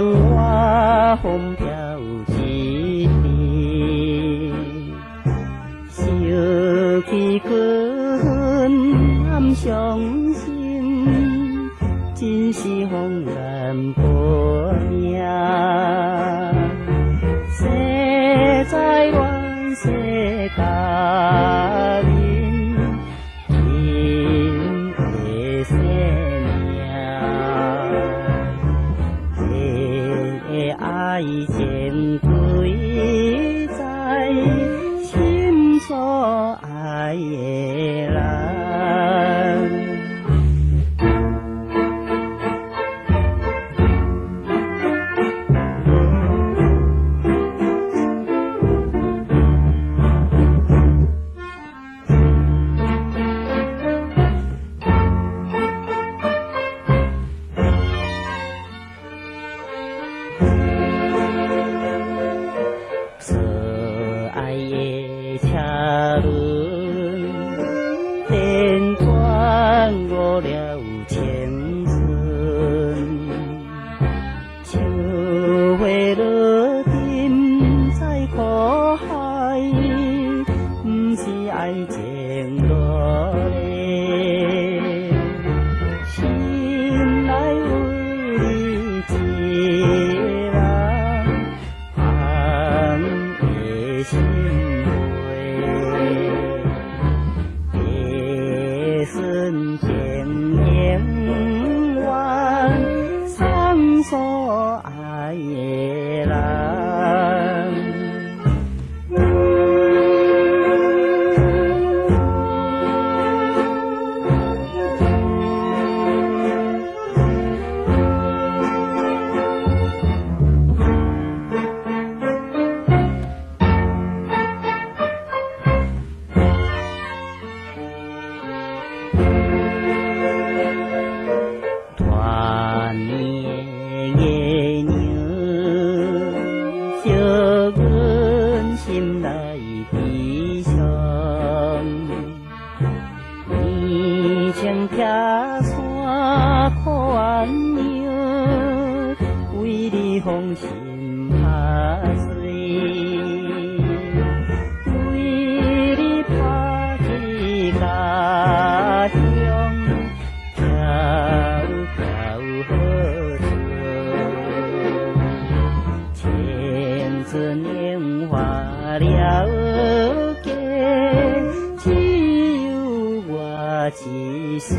我风飘一片，想起困难伤心，真是风难破命。生在乱世家人，今的生命，爱情归在心所爱的人。所爱的车轮，电转误了青春。秋花落尽在苦海，不是爱情落泪，心内为你一人。心灰，一瞬间念完伤所爱的人。团圆月娘，小阮心内悲伤。年青倚山苦鸳鸯，为你芳心拍碎，为你拍起家乡。青春年华了结，只有我一心。